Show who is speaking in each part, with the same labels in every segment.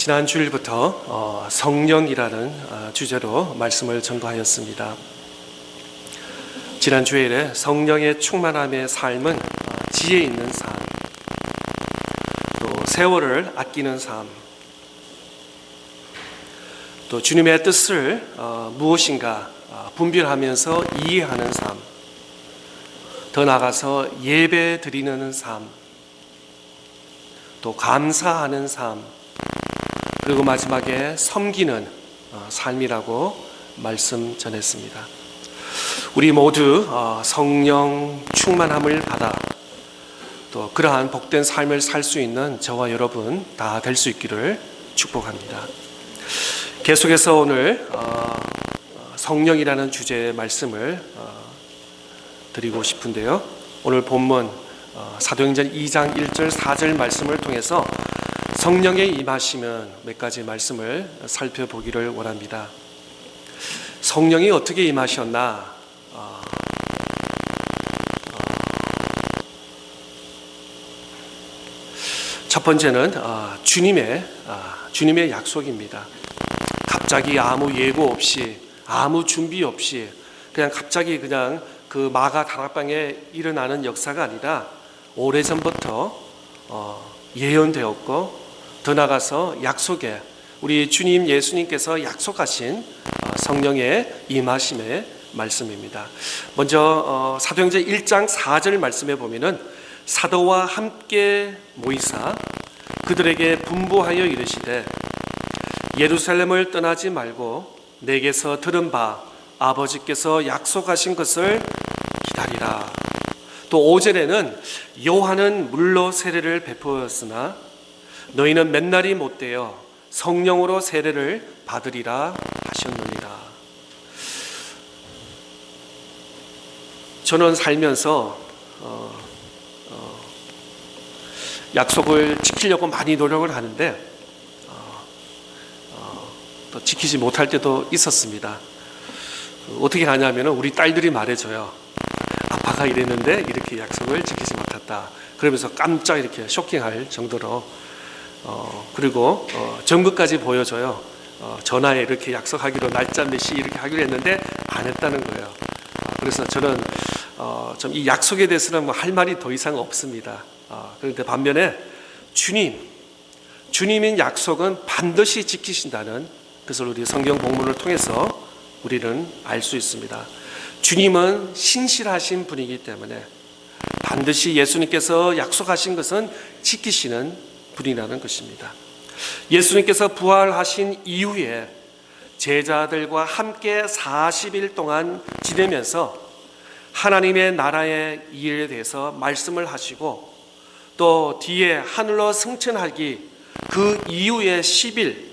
Speaker 1: 지난 주일부터 성령이라는 주제로 말씀을 전거하였습니다. 지난 주일에 성령의 충만함의 삶은 지혜 있는 삶, 또 세월을 아끼는 삶, 또 주님의 뜻을 무엇인가 분별하면서 이해하는 삶, 더 나아가서 예배 드리는 삶, 또 감사하는 삶, 그리고 마지막에 섬기는 삶이라고 말씀 전했습니다. 우리 모두 성령 충만함을 받아 또 그러한 복된 삶을 살 수 있는 저와 여러분 다 될 수 있기를 축복합니다. 계속해서 오늘 성령이라는 주제의 말씀을 드리고 싶은데요. 오늘 본문 사도행전 2장 1절 4절 말씀을 통해서 성령의 임하시면 몇 가지 말씀을 살펴보기를 원합니다. 성령이 어떻게 임하셨나? 첫 번째는 주님의 약속입니다. 갑자기 아무 예고 없이, 아무 준비 없이 그냥 갑자기 그 마가 다락방에 일어나는 역사가 아니라 오래전부터 예언되었고, 더 나아가서 약속에 우리 주님 예수님께서 약속하신 성령의 임하심의 말씀입니다. 먼저 사도행전 1장 4절 말씀에 보면은 사도와 함께 모이사 그들에게 분부하여 이르시되 예루살렘을 떠나지 말고 내게서 들은 바 아버지께서 약속하신 것을 기다리라. 또 5절에는 요한은 물로 세례를 베푸었으나 너희는 맨날이 못되어 성령으로 세례를 받으리라 하셨느니라. 저는 살면서 약속을 지키려고 많이 노력을 하는데 또 지키지 못할 때도 있었습니다. 어떻게 하냐면 우리 딸들이 말해줘요. 아빠가 이랬는데 이렇게 약속을 지키지 못했다. 그러면서 깜짝 이렇게 쇼킹할 정도로 그리고 증거까지 보여줘요. 전화에 이렇게 약속하기로 날짜 몇 시 이렇게 하기로 했는데 안 했다는 거예요. 그래서 저는 좀 이 약속에 대해서는 할 말이 더 이상 없습니다. 그런데 반면에 주님인 약속은 반드시 지키신다는 그것을 우리 성경 본문을 통해서 우리는 알 수 있습니다. 주님은 신실하신 분이기 때문에 반드시 예수님께서 약속하신 것은 지키시는 분이라는 것입니다. 예수님께서 부활하신 이후에 제자들과 함께 40일 동안 지내면서 하나님의 나라의 일에 대해서 말씀을 하시고, 또 뒤에 하늘로 승천하기 그 이후에 10일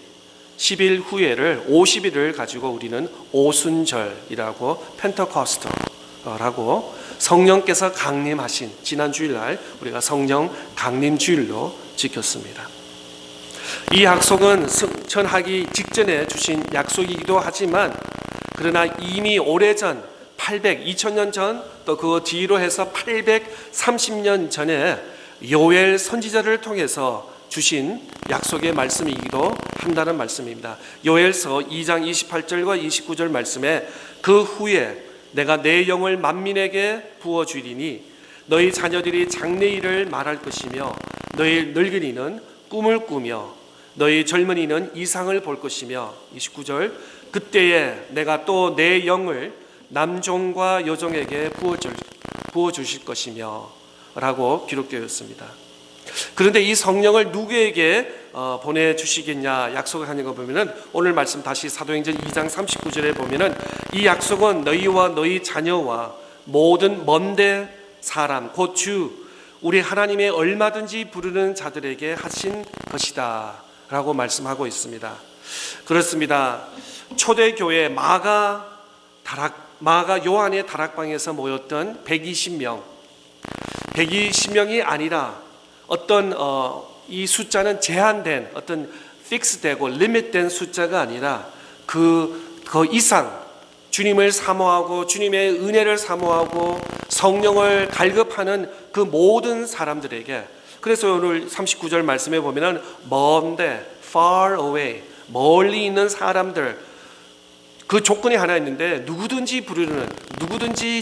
Speaker 1: 후에를 50일을 가지고 우리는 오순절이라고 펜테코스터라고 성령께서 강림하신 지난 주일날 우리가 성령 강림 주일로 지켰습니다. 이 약속은 승천하기 직전에 주신 약속이기도 하지만, 그러나 이미 오래전 2000년 전, 또 그 뒤로 해서 830년 전에 요엘 선지자를 통해서 주신 약속의 말씀이기도 한다는 말씀입니다. 요엘서 2장 28절과 29절 말씀에 그 후에 내가 내 영을 만민에게 부어주리니 너희 자녀들이 장래일을 말할 것이며 너희 늙은이는 꿈을 꾸며 너희 젊은이는 이상을 볼 것이며 29절 그때에 내가 또 내 영을 남종과 여종에게 부어주실 것이며 라고 기록되어 있습니다. 그런데 이 성령을 누구에게 보내주시겠냐 약속을 하는 거 보면은 오늘 말씀 다시 사도행전 2장 39절에 보면은 이 약속은 너희와 너희 자녀와 모든 먼데 사람 곧 주 우리 하나님의 얼마든지 부르는 자들에게 하신 것이다 라고 말씀하고 있습니다. 그렇습니다. 초대교회 마가 요한의 다락방에서 모였던 120명이 아니라 어떤 이 숫자는 제한된 어떤 픽스되고 리밋된 숫자가 아니라 그 이상 주님을 사모하고 주님의 은혜를 사모하고 성령을 갈급하는 그 모든 사람들에게, 그래서 오늘 39절 말씀에 보면은 먼데 far away, 멀리 있는 사람들, 그 조건이 하나 있는데 누구든지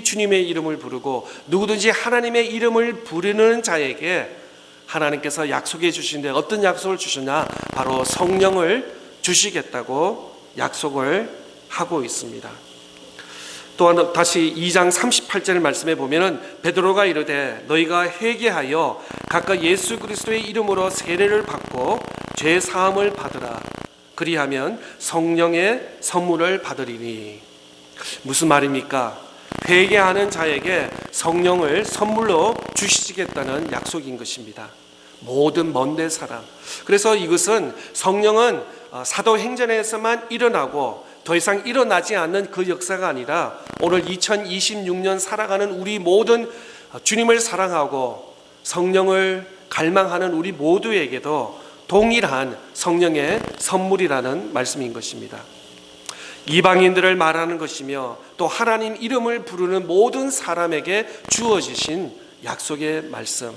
Speaker 1: 주님의 이름을 부르고 누구든지 하나님의 이름을 부르는 자에게 하나님께서 약속해 주신데 어떤 약속을 주셨냐? 바로 성령을 주시겠다고 약속을 하고 있습니다. 또한 다시 2장 38절 말씀에 보면은 베드로가 이르되 너희가 회개하여 각각 예수 그리스도의 이름으로 세례를 받고 죄 사함을 받으라. 그리하면 성령의 선물을 받으리니. 무슨 말입니까? 회개하는 자에게 성령을 선물로 주시겠다는 약속인 것입니다. 모든 먼데 사람. 그래서 이것은 성령은 사도행전에서만 일어나고 더 이상 일어나지 않는 그 역사가 아니라 오늘 2026년 살아가는 우리 모든 주님을 사랑하고 성령을 갈망하는 우리 모두에게도 동일한 성령의 선물이라는 말씀인 것입니다. 이방인들을 말하는 것이며 또 하나님 이름을 부르는 모든 사람에게 주어지신 약속의 말씀.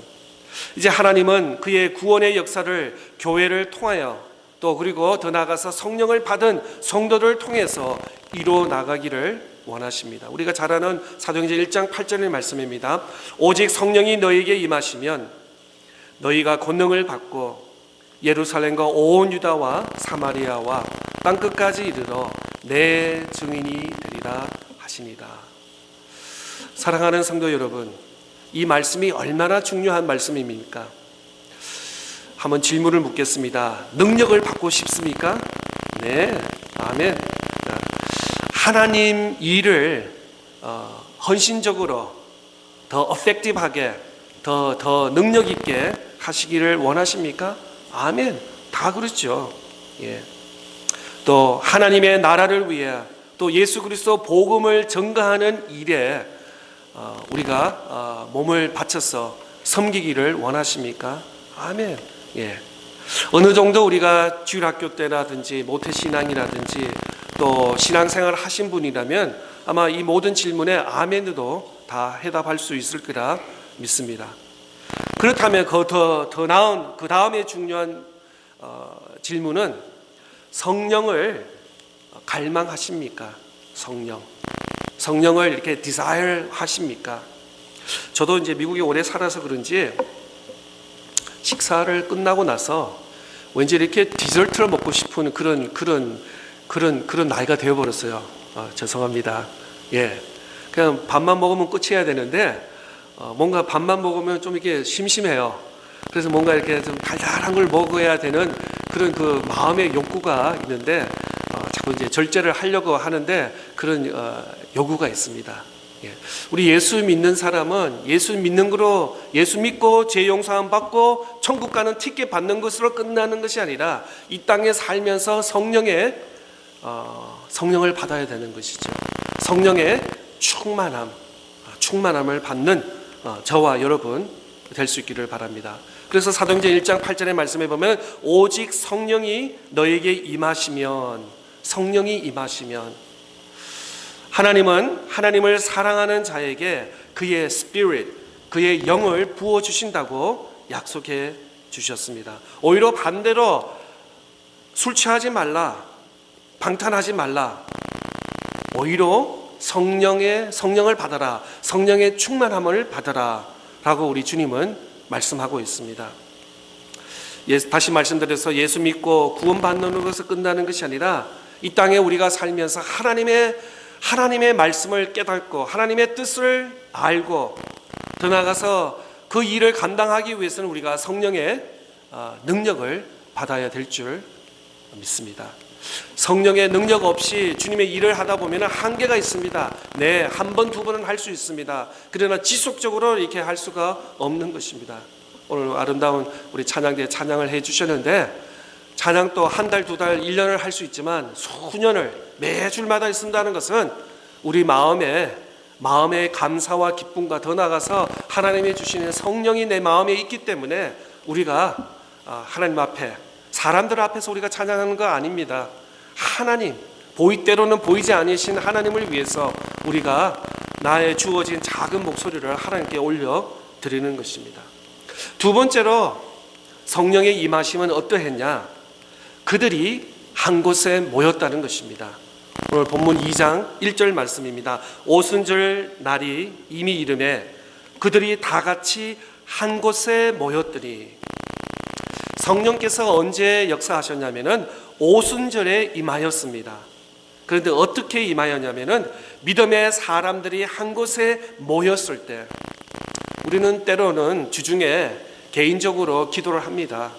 Speaker 1: 이제 하나님은 그의 구원의 역사를 교회를 통하여 또 그리고 더 나아가서 성령을 받은 성도들을 통해서 이루어 나가기를 원하십니다. 우리가 잘 아는 사도행전 1장 8절의 말씀입니다. 오직 성령이 너희에게 임하시면 너희가 권능을 받고 예루살렘과 온 유다와 사마리아와 땅끝까지 이르러 내 증인이 되리라 하시니라. 사랑하는 성도 여러분, 이 말씀이 얼마나 중요한 말씀입니까? 한번 질문을 묻겠습니다. 능력을 받고 싶습니까? 네, 아멘. 하나님 일을 헌신적으로 더 effective하게 더 능력 있게 하시기를 원하십니까? 아멘. 다 그렇죠. 예. 또 하나님의 나라를 위해 또 예수 그리스도 복음을 전가하는 일에 우리가 몸을 바쳐서 섬기기를 원하십니까? 아멘. 예. 어느 정도 우리가 주일학교 때라든지 모태신앙이라든지 또 신앙생활을 하신 분이라면 아마 이 모든 질문에 아멘으로 다 해답할 수 있을 거라 믿습니다. 그렇다면 더 나은 그 다음에 중요한 질문은 성령을 갈망하십니까? 성령을 이렇게 desire 하십니까? 저도 이제 미국에 오래 살아서 그런지 식사를 끝나고 나서 왠지 이렇게 디저트를 먹고 싶은 그런 나이가 되어버렸어요. 죄송합니다. 예, 그냥 밥만 먹으면 끝이어야 되는데 뭔가 밥만 먹으면 좀 이렇게 심심해요. 그래서 뭔가 이렇게 좀 달달한 걸 먹어야 되는 그런 그 마음의 욕구가 있는데 자꾸 이제 절제를 하려고 하는데 그런 요구가 있습니다. 예. 우리 예수 믿는 사람은 예수 믿는 거로 예수 믿고 죄 용서함 받고 천국 가는 티켓 받는 것으로 끝나는 것이 아니라 이 땅에 살면서 성령을 받아야 되는 것이죠. 성령의 충만함을 받는 저와 여러분 될 수 있기를 바랍니다. 그래서 사도행전 1장 8절의 말씀에 보면 오직 성령이 너에게 임하시면 하나님은 하나님을 사랑하는 자에게 그의 스피릿, 그의 영을 부어주신다고 약속해 주셨습니다. 오히려 반대로 술 취하지 말라, 방탕하지 말라, 오히려 성령을 받아라, 성령의 충만함을 받아라 라고 우리 주님은 말씀하고 있습니다. 다시 말씀드려서 예수 믿고 구원받는 것에서 끝나는 것이 아니라 이 땅에 우리가 살면서 하나님의 말씀을 깨닫고 하나님의 뜻을 알고 더 나아가서 그 일을 감당하기 위해서는 우리가 성령의 능력을 받아야 될 줄 믿습니다. 성령의 능력 없이 주님의 일을 하다 보면 한계가 있습니다. 네, 한 번, 두 번은 할 수 있습니다. 그러나 지속적으로 이렇게 할 수가 없는 것입니다. 오늘 아름다운 우리 찬양대 찬양을 해주셨는데 찬양도 한 달, 두 달, 1년을 할 수 있지만 수년을 매주마다 있는다는 것은 우리 마음에 감사와 기쁨과 더 나아가서 하나님이 주시는 성령이 내 마음에 있기 때문에 우리가 하나님 앞에 사람들 앞에서 우리가 찬양하는 거 아닙니다. 하나님, 때로는 보이지 않으신 하나님을 위해서 우리가 나의 주어진 작은 목소리를 하나님께 올려 드리는 것입니다. 두 번째로 성령의 임하심은 어떠했냐? 그들이 한 곳에 모였다는 것입니다. 오늘 본문 2장 1절 말씀입니다. 오순절 날이 이미 이르매 그들이 다 같이 한 곳에 모였더니, 성령께서 언제 역사하셨냐면은 오순절에 임하였습니다. 그런데 어떻게 임하였냐면은 믿음의 사람들이 한 곳에 모였을 때, 우리는 때로는 주중에 개인적으로 기도를 합니다.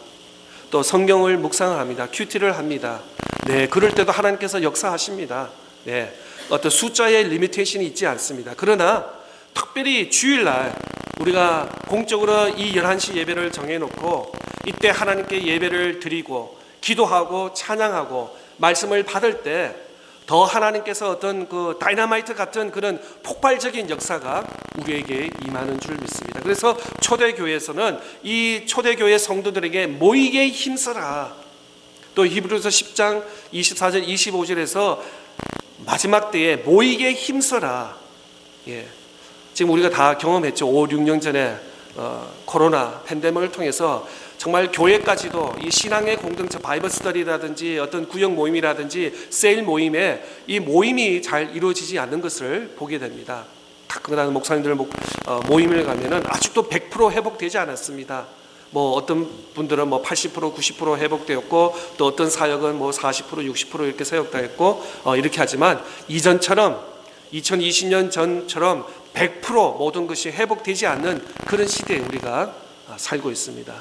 Speaker 1: 또 성경을 묵상을 합니다. 큐티를 합니다. 네, 그럴 때도 하나님께서 역사하십니다. 네, 어떤 숫자의 리미테이션이 있지 않습니다. 그러나 특별히 주일날 우리가 공적으로 이 11시 예배를 정해놓고 이때 하나님께 예배를 드리고 기도하고 찬양하고 말씀을 받을 때 더 하나님께서 어떤 그 다이너마이트 같은 그런 폭발적인 역사가 우리에게 임하는 줄 믿습니다. 그래서 초대교회에서는 이 초대교회 성도들에게 모이게 힘써라. 또 히브리서 10장 24절 25절에서 마지막 때에 모이게 힘써라. 예. 지금 우리가 다 경험했죠. 5, 6년 전에 코로나 팬데믹을 통해서 정말 교회까지도 이 신앙의 공동체 바이블 스터디라든지 어떤 구역 모임이라든지 세일 모임에 이 모임이 잘 이루어지지 않는 것을 보게 됩니다. 가끔가다 목사님들 모임을 가면은 아직도 100% 회복되지 않았습니다. 뭐 어떤 분들은 뭐 80%, 90% 회복되었고, 또 어떤 사역은 뭐 40%, 60% 이렇게 사역되었고, 이렇게 하지만 이전처럼 2020년 전처럼 100% 모든 것이 회복되지 않는 그런 시대에 우리가 살고 있습니다.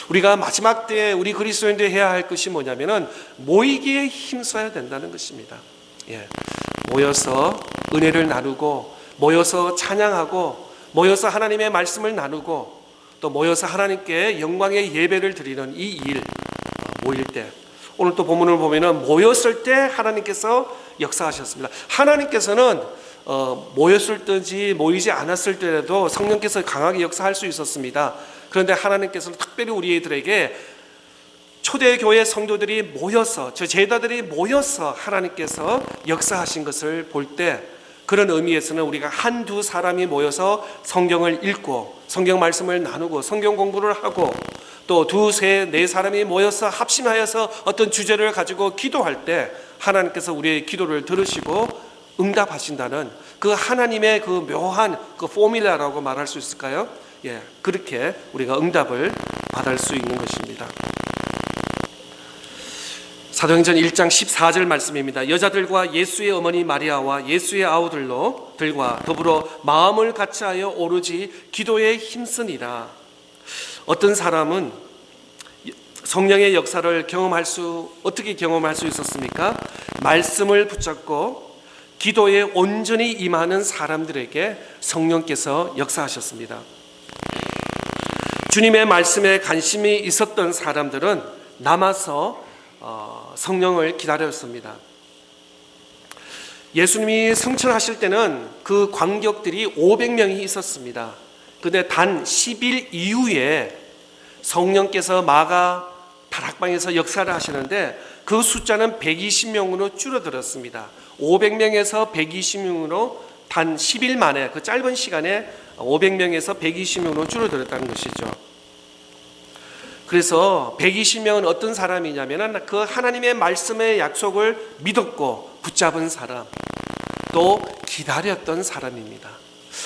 Speaker 1: 우리가 마지막 때에 우리 그리스도인들이 해야 할 것이 뭐냐면은 모이기에 힘써야 된다는 것입니다. 예. 모여서 은혜를 나누고, 모여서 찬양하고, 모여서 하나님의 말씀을 나누고, 또 모여서 하나님께 영광의 예배를 드리는 이 일, 모일 때, 오늘 또 본문을 보면은 모였을 때 하나님께서 역사하셨습니다. 하나님께서는 모였을 때지 모이지 않았을 때라도 성령께서 강하게 역사할 수 있었습니다. 그런데 하나님께서는 특별히 우리들에게 초대교회 성도들이 모여서, 저 제자들이 모여서 하나님께서 역사하신 것을 볼 때, 그런 의미에서는 우리가 한두 사람이 모여서 성경을 읽고 성경 말씀을 나누고 성경 공부를 하고, 또 두세 네 사람이 모여서 합심하여서 어떤 주제를 가지고 기도할 때 하나님께서 우리의 기도를 들으시고 응답하신다는 그 하나님의 그 묘한 그 포뮬라라고 말할 수 있을까요? 예, 그렇게 우리가 응답을 받을 수 있는 것입니다. 사도행전 1장 14절 말씀입니다. 여자들과 예수의 어머니 마리아와 예수의 아우들과 더불어 마음을 같이하여 오로지 기도에 힘쓰니라. 어떤 사람은 성령의 역사를 어떻게 경험할 수 있었습니까? 말씀을 붙잡고 기도에 온전히 임하는 사람들에게 성령께서 역사하셨습니다. 주님의 말씀에 관심이 있었던 사람들은 남아서 성령을 기다렸습니다. 예수님이 승천하실 때는 그 관객들이 500명이 있었습니다. 그런데 단 10일 이후에 성령께서 마가 다락방에서 역사를 하시는데 그 숫자는 120명으로 줄어들었습니다. 500명에서 120명으로 단 10일 만에, 그 짧은 시간에 500명에서 120명으로 줄어들었다는 것이죠. 그래서 120명은 어떤 사람이냐면 그 하나님의 말씀의 약속을 믿었고 붙잡은 사람, 또 기다렸던 사람입니다.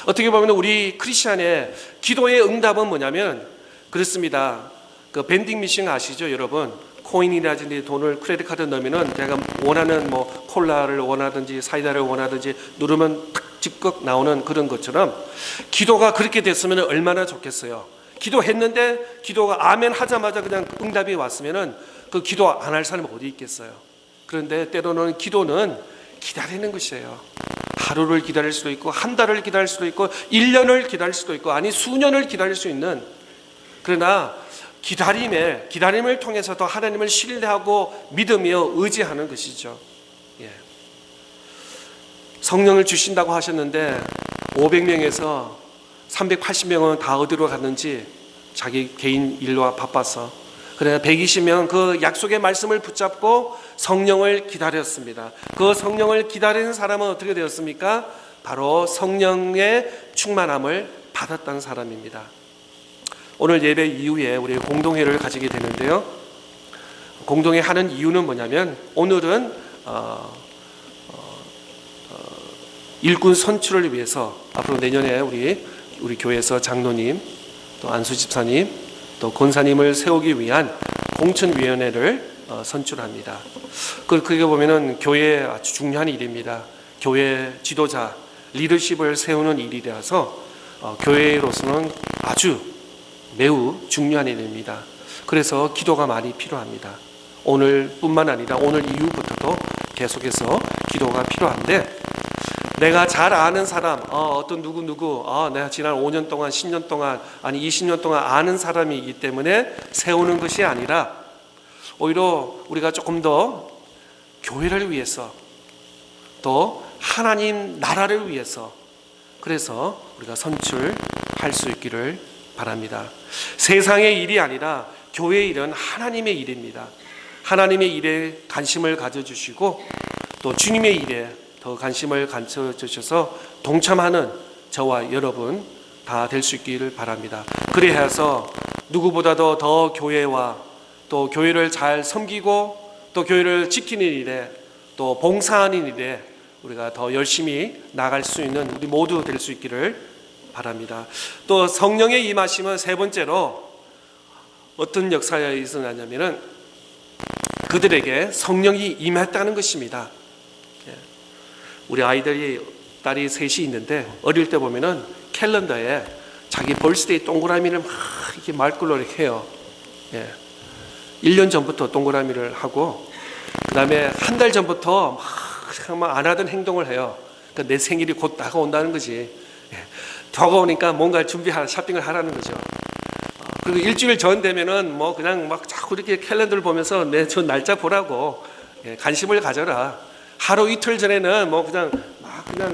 Speaker 1: 어떻게 보면 우리 크리스천의 기도의 응답은 뭐냐면 그렇습니다. 그 벤딩 미싱 아시죠, 여러분? 코인이라든지 돈을 크레딧 카드 넣으면은 제가 원하는 뭐 콜라를 원하든지 사이다를 원하든지 누르면 탁 즉각 나오는 그런 것처럼 기도가 그렇게 됐으면 얼마나 좋겠어요. 기도했는데 기도가 아멘 하자마자 그냥 응답이 왔으면은 그 기도 안 할 사람이 어디 있겠어요. 그런데 때로는 기도는 기다리는 것이에요. 하루를 기다릴 수도 있고 한 달을 기다릴 수도 있고 1년을 기다릴 수도 있고 아니 수년을 기다릴 수 있는, 그러나 기다림을 통해서 더 하나님을 신뢰하고 믿으며 의지하는 것이죠. 예. 성령을 주신다고 하셨는데 500명에서 380명은 다 어디로 갔는지 자기 개인 일로 바빠서, 그러나 120명은 그 약속의 말씀을 붙잡고 성령을 기다렸습니다. 그 성령을 기다리는 사람은 어떻게 되었습니까? 바로 성령의 충만함을 받았다는 사람입니다. 오늘 예배 이후에 우리 공동회를 가지게 되는데요, 공동에 하는 이유는 뭐냐면 오늘은 일꾼 선출을 위해서 앞으로 내년에 우리 교회에서 장로님, 또 안수 집사님, 또 권사님을 세우기 위한 공천위원회를 선출합니다. 그렇게 보면은 교회에 아주 중요한 일입니다. 교회 지도자, 리더십을 세우는 일이라서 교회로서는 아주 매우 중요한 일입니다. 그래서 기도가 많이 필요합니다. 오늘뿐만 아니라 오늘 이후부터도 계속해서 기도가 필요한데, 내가 잘 아는 사람, 어떤 누구 내가 지난 5년 동안, 10년 동안, 아니 20년 동안 아는 사람이기 때문에 세우는 것이 아니라 오히려 우리가 조금 더 교회를 위해서, 또 하나님 나라를 위해서, 그래서 우리가 선출할 수 있기를 바랍니다. 세상의 일이 아니라 교회의 일은 하나님의 일입니다. 하나님의 일에 관심을 가져주시고 또 주님의 일에 더 관심을 가져주셔서 동참하는 저와 여러분 다 될 수 있기를 바랍니다. 그래서 누구보다도 더 교회와 또 교회를 잘 섬기고 또 교회를 지키는 일에 또 봉사하는 일에 우리가 더 열심히 나갈 수 있는 우리 모두 될 수 있기를 바랍니다. 또 성령의 임하심은 세 번째로 어떤 역사에 있었냐면은 그들에게 성령이 임했다는 것입니다. 우리 딸이 셋이 있는데 어릴 때 보면은 캘린더에 자기 벌스데이 동그라미를 막 이렇게 말글로 이렇게 해요. 1년 전부터 동그라미를 하고 그 다음에 한 달 전부터 막 안 하던 행동을 해요. 그러니까 내 생일이 곧 다가온다는 거지. 다가오니까 뭔가 쇼핑을 하라는 거죠. 그리고 일주일 전 되면은 뭐 그냥 막 자꾸 이렇게 캘린더를 보면서 저 날짜 보라고 관심을 가져라. 하루 이틀 전에는 뭐 그냥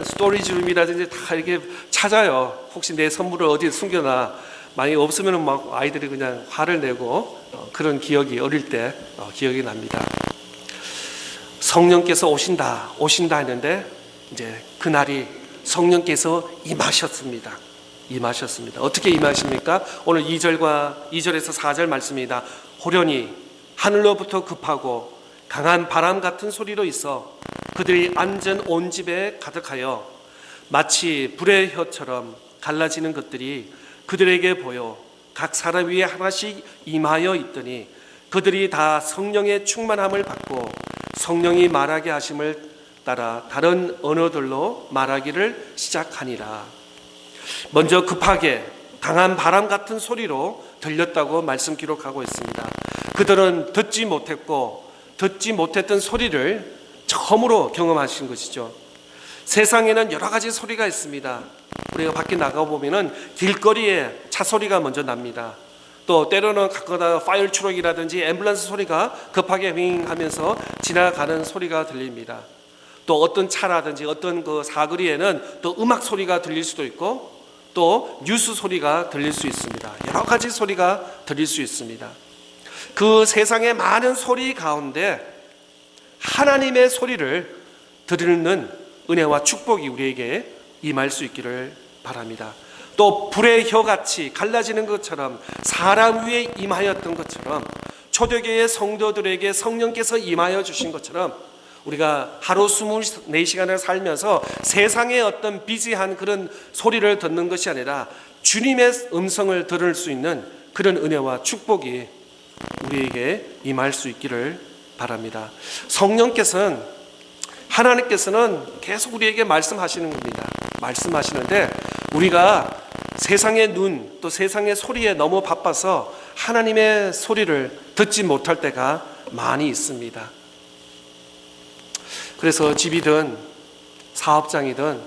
Speaker 1: 스토리지룸이라든지 다 이렇게 찾아요. 혹시 내 선물을 어디에 숨겨놔. 만약에 없으면은 막 아이들이 그냥 화를 내고 그런 기억이 어릴 때 기억이 납니다. 성령께서 오신다 했는데 이제 그날이 성령께서 임하셨습니다. 어떻게 임하십니까? 오늘 2절에서 4절 말씀입니다. 호련히 하늘로부터 급하고 강한 바람 같은 소리로 있어 그들이 앉은 온 집에 가득하여 마치 불의 혀처럼 갈라지는 것들이 그들에게 보여 각 사람 위에 하나씩 임하여 있더니 그들이 다 성령의 충만함을 받고 성령이 말하게 하심을 따라 다른 언어들로 말하기를 시작하니라. 먼저 급하게 강한 바람 같은 소리로 들렸다고 말씀 기록하고 있습니다. 그들은 듣지 못했던 소리를 처음으로 경험하신 것이죠. 세상에는 여러 가지 소리가 있습니다. 우리가 밖에 나가 보면은 길거리에 차 소리가 먼저 납니다. 또 때로는 가끔가다 파이어 트럭이라든지 앰뷸런스 소리가 급하게 윙 하면서 지나가는 소리가 들립니다. 또 어떤 차라든지 어떤 그 사거리에는 또 음악 소리가 들릴 수도 있고 또 뉴스 소리가 들릴 수 있습니다. 여러 가지 소리가 들릴 수 있습니다. 그 세상의 많은 소리 가운데 하나님의 소리를 들으는 은혜와 축복이 우리에게 임할 수 있기를 바랍니다. 또 불의 혀같이 갈라지는 것처럼 사람 위에 임하였던 것처럼 초대교회 성도들에게 성령께서 임하여 주신 것처럼 우리가 하루 24시간을 살면서 세상의 어떤 비지한 그런 소리를 듣는 것이 아니라 주님의 음성을 들을 수 있는 그런 은혜와 축복이 우리에게 임할 수 있기를 바랍니다. 하나님께서는 계속 우리에게 말씀하시는 겁니다. 말씀하시는데 우리가 세상의 눈 또 세상의 소리에 너무 바빠서 하나님의 소리를 듣지 못할 때가 많이 있습니다. 그래서 집이든 사업장이든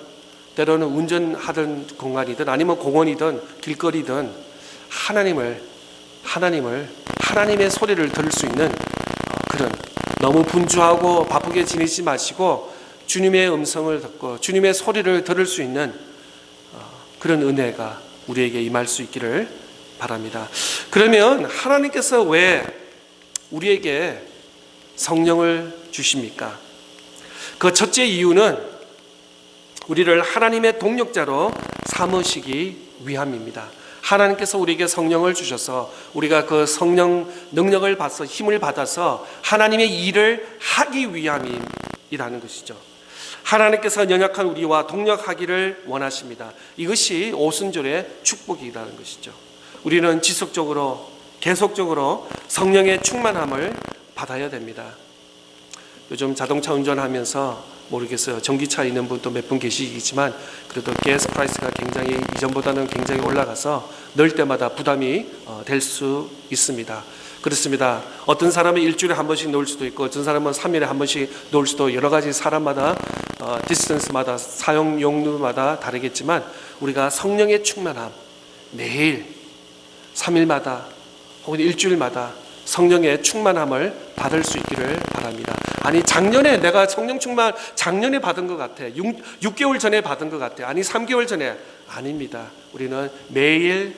Speaker 1: 때로는 운전하던 공간이든 아니면 공원이든 길거리든 하나님의 소리를 들을 수 있는 그런 너무 분주하고 바쁘게 지내지 마시고 주님의 음성을 듣고 주님의 소리를 들을 수 있는 그런 은혜가 우리에게 임할 수 있기를 바랍니다. 그러면 하나님께서 왜 우리에게 성령을 주십니까? 그 첫째 이유는 우리를 하나님의 동력자로 삼으시기 위함입니다. 하나님께서 우리에게 성령을 주셔서 우리가 그 성령 능력을 받아서 힘을 받아서 하나님의 일을 하기 위함이라는 것이죠. 하나님께서 연약한 우리와 동력하기를 원하십니다. 이것이 오순절의 축복이라는 것이죠. 우리는 지속적으로 계속적으로 성령의 충만함을 받아야 됩니다. 요즘 자동차 운전하면서 모르겠어요. 전기차 있는 분도 몇 분 계시겠지만 그래도 가스 프라이스가 굉장히 이전보다는 굉장히 올라가서 넣을 때마다 부담이 될 수 있습니다. 그렇습니다. 어떤 사람은 일주일에 한 번씩 넣을 수도 있고 어떤 사람은 3일에 한 번씩 넣을 수도 여러 가지 사람마다 디스턴스마다 사용 용도마다 다르겠지만 우리가 성령의 충만함 매일 3일마다 혹은 일주일마다 성령의 충만함을 받을 수 있기를 바랍니다. 아니 작년에 내가 성령 충만 작년에 받은 것 같아. 6개월 전에 받은 것 같아. 아니 3개월 전에. 아닙니다. 우리는 매일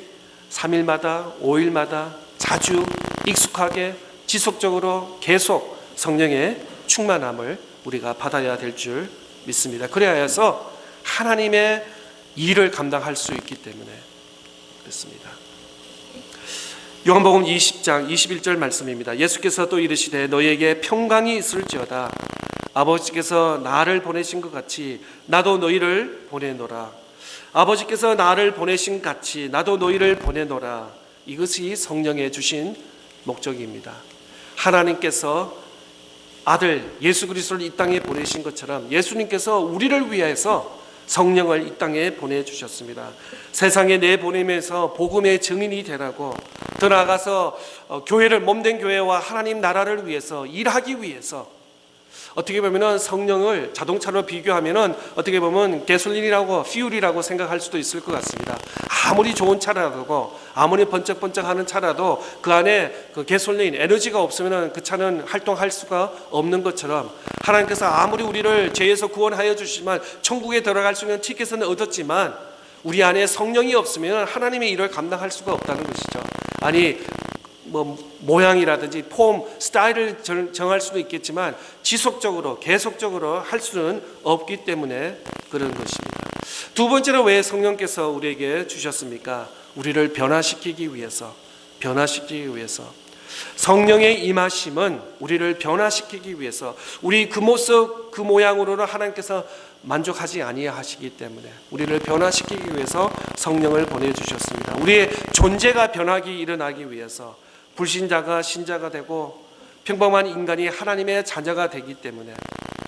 Speaker 1: 3일마다 5일마다 자주 익숙하게 지속적으로 계속 성령의 충만함을 우리가 받아야 될 줄 믿습니다. 그래야 해서 하나님의 일을 감당할 수 있기 때문에 그렇습니다. 요한복음 20장 21절 말씀입니다. 예수께서 또 이르시되 너희에게 평강이 있을지어다. 아버지께서 나를 보내신 것 같이 나도 너희를 보내노라. 아버지께서 나를 보내신 같이 나도 너희를 보내노라. 이것이 성령의 주신 목적입니다. 하나님께서 아들 예수 그리스도를 이 땅에 보내신 것처럼 예수님께서 우리를 위해서 성령을 이 땅에 보내주셨습니다. 세상에 내보내면서 복음의 증인이 되라고 더 나아가서 교회를 몸된 교회와 하나님 나라를 위해서 일하기 위해서 어떻게 보면 성령을 자동차로 비교하면 어떻게 보면 가솔린이라고 퓨얼이라고 생각할 수도 있을 것 같습니다. 아무리 좋은 차라도 아무리 번쩍번쩍하는 차라도 그 안에 그 가솔린 에너지가 없으면 그 차는 활동할 수가 없는 것처럼 하나님께서 아무리 우리를 죄에서 구원하여 주시지만 천국에 들어갈 수 있는 티켓은 얻었지만 우리 안에 성령이 없으면 하나님의 일을 감당할 수가 없다는 것이죠. 아니 모양이라든지 폼, 스타일을 정할 수도 있겠지만 지속적으로 계속적으로 할 수는 없기 때문에 그런 것입니다. 두 번째로 왜 성령께서 우리에게 주셨습니까? 우리를 변화시키기 위해서. 성령의 임하심은 우리를 변화시키기 위해서 우리 그 모습 그 모양으로는 하나님께서 만족하지 아니하시기 때문에 우리를 변화시키기 위해서 성령을 보내주셨습니다. 우리의 존재가 변하기 일어나기 위해서 불신자가 신자가 되고 평범한 인간이 하나님의 자녀가 되기 때문에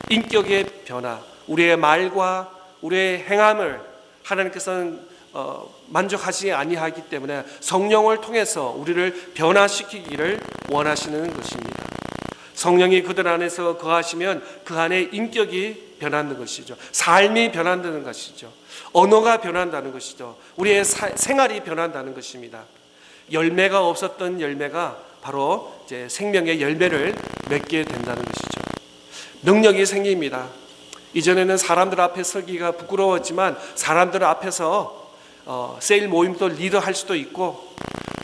Speaker 1: 인격의 변화, 우리의 말과 우리의 행함을 하나님께서는 만족하지 아니하기 때문에 성령을 통해서 우리를 변화시키기를 원하시는 것입니다. 성령이 그들 안에서 거하시면 그 안에 인격이 변하는 것이죠. 삶이 변한다는 것이죠. 언어가 변한다는 것이죠. 우리의 생활이 변한다는 것입니다. 열매가 없었던 열매가 바로 이제 생명의 열매를 맺게 된다는 것이죠. 능력이 생깁니다. 이전에는 사람들 앞에 서기가 부끄러웠지만 사람들 앞에서 세일 모임도 리더할 수도 있고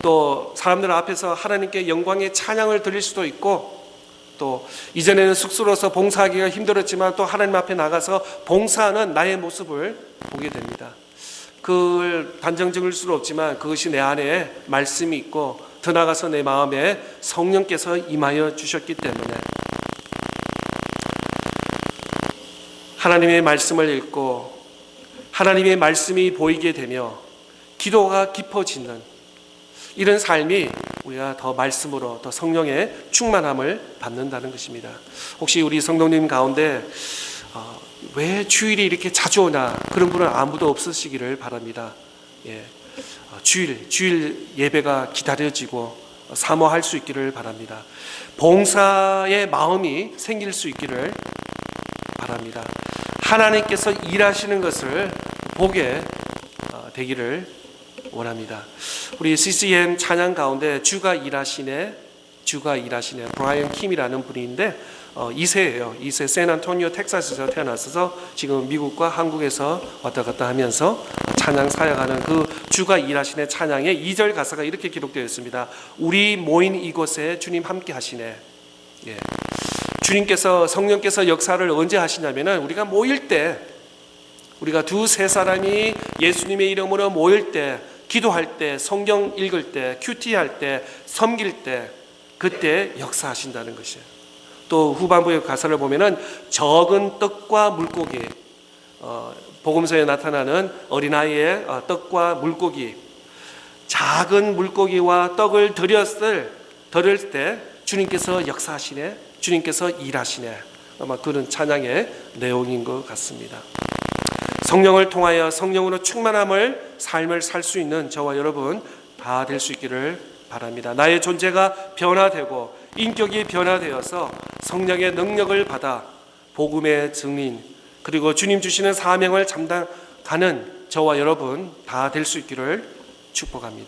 Speaker 1: 또 사람들 앞에서 하나님께 영광의 찬양을 드릴 수도 있고 또 이전에는 쑥스러워서 봉사하기가 힘들었지만 또 하나님 앞에 나가서 봉사하는 나의 모습을 보게 됩니다. 그걸 단정 지을 수는 없지만 그것이 내 안에 말씀이 있고 더 나아가서 내 마음에 성령께서 임하여 주셨기 때문에 하나님의 말씀을 읽고 하나님의 말씀이 보이게 되며 기도가 깊어지는 이런 삶이 우리가 더 말씀으로 더 성령의 충만함을 받는다는 것입니다. 혹시 우리 성도님 가운데 왜 주일이 이렇게 자주 오나 그런 분은 아무도 없으시기를 바랍니다. 주일 예배가 기다려지고 사모할 수 있기를 바랍니다. 봉사의 마음이 생길 수 있기를 바랍니다. 하나님께서 일하시는 것을 보게 되기를 원합니다. 우리 CCM 찬양 가운데 주가 일하시네 브라이언 킴이라는 분인데 2세예요. 2세 샌안토니오 텍사스에서 태어나서 지금 미국과 한국에서 왔다 갔다 하면서 찬양 사역하는 그 주가 일하시네 찬양의 2절 가사가 이렇게 기록되어 있습니다. 우리 모인 이곳에 주님 함께 하시네. 주님께서 성령께서 역사를 언제 하시냐면은 우리가 모일 때 우리가 두세 사람이 예수님의 이름으로 모일 때 기도할 때, 성경 읽을 때, 큐티할 때, 섬길 때 그때 역사하신다는 것이에요. 또 후반부의 가사를 보면은 적은 떡과 물고기, 복음서에 나타나는 어린아이의 떡과 물고기, 작은 물고기와 떡을 드릴 때 주님께서 역사하시네, 주님께서 일하시네. 아마 그런 찬양의 내용인 것 같습니다. 성령을 통하여 성령으로 충만함을 삶을 살 수 있는 저와 여러분 다 될 수 있기를 바랍니다. 나의 존재가 변화되고 인격이 변화되어서 성령의 능력을 받아 복음의 증인 그리고 주님 주시는 사명을 감당하는 저와 여러분 다 될 수 있기를 축복합니다.